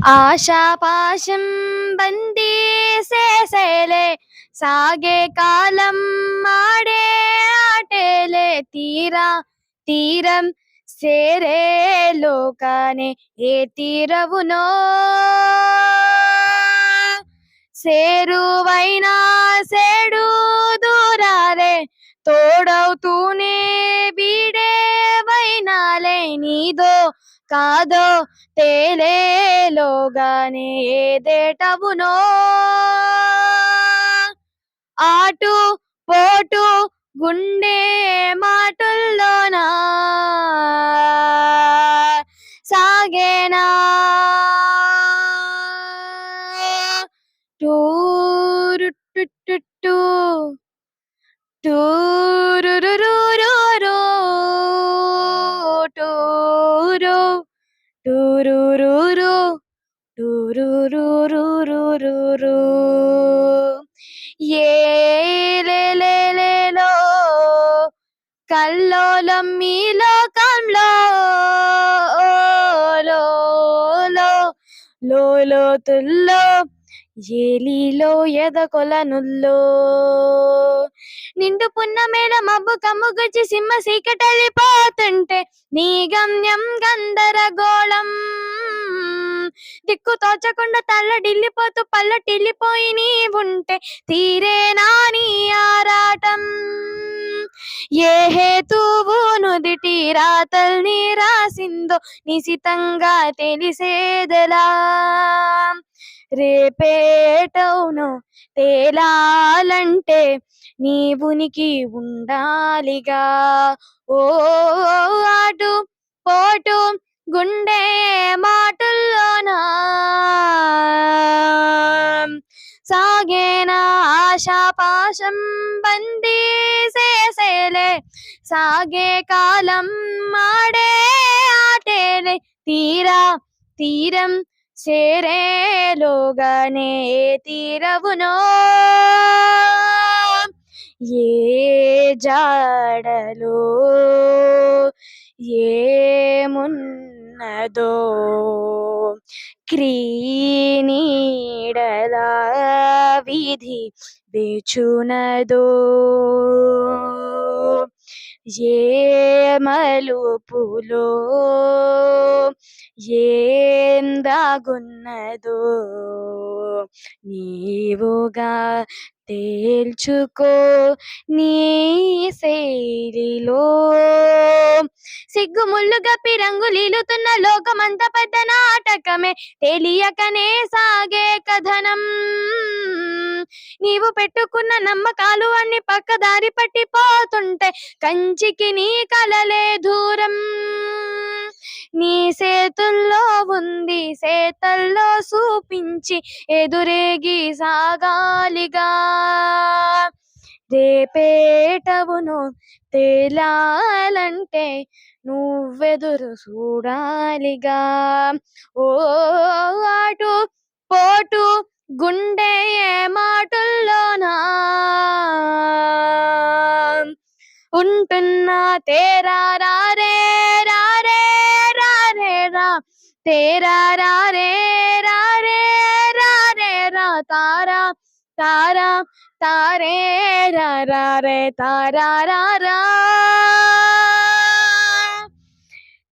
ఆశాపాశం బందీసేసేలే సాగే కాలం ఆడే ఆటేలే తీరం సేరేలోకానే ఏ తీరవునో సేరువైనా సేడు దూరాలే తోడవుతూనే వీడేవైనాలే నీదో కాదో తేలేలోగానే ఏదేటవునో ఆటు పోటు గుండె మాటుల్లోనా సాగేనా టూరు టు టూరురురురు టూరు టూరురురు టూరురురురురు ఏలేలేలేలో కల్లోలం ఈ లోకంలో లోతుల్లో ఏలిలో ఎదకొలనుల్లో నిండు పున్నమేల మబ్బు కమ్ముగుచ్చి సింహ సీకటెళ్ళిపోతుంటే నీ గమ్యం గందరగోళం దిక్కు తోచకుండా తల్లడిల్లిపోతూ పల్లటిల్లిపోయి నీ ఉంటే తీరేనా నీ ఆరాటం ఏ హేతువు నుదిటి రాతల్ని రాసిందో నిశితంగా తెలిసేదెలా రేపేటవునో తేలాలంటే నీ ఉనికి ఉండాలిగా ఓ ఆటు పోటు గుండె మాటుల్లోనా సాగేనా ఆశాపాశం బందీసేసేలే సాగే కాలం ఆడే ఆటేలే తీరం చేరేలోగానే తీరవునో ఏ జాడలో ఏమున్నదో క్రీనీడలా విధి వేచునదో ఏ మలుపులో ఏం దాగున్నదో నీవుగా తేల్చుకో నీ శైలిలో సిగ్గుముళ్ళు గప్పి రంగులీలుతున్న లోకమంత పెద్ద నాటకమే తెలియకనే సాగే కథనం నీవు పెట్టుకున్న నమ్మకాలు అన్ని పక్కదారి పట్టిపోతుంటే కంచికి నీ కలలే దూరం నీ చేతుల్లో ఉంది చేతల్లో చూపించి ఎదురేగి సాగాలిగా రేపేటవును తేలాలంటే నువ్వెదురు చూడాలిగా ఓ ఆటు పోటు గుండె మాటుల్లోనా ఉంటున్నా తేరా రారే రారే రారే రా తేరా రారే రారే రారే రా తారా తారా తారే రా రే తారా రా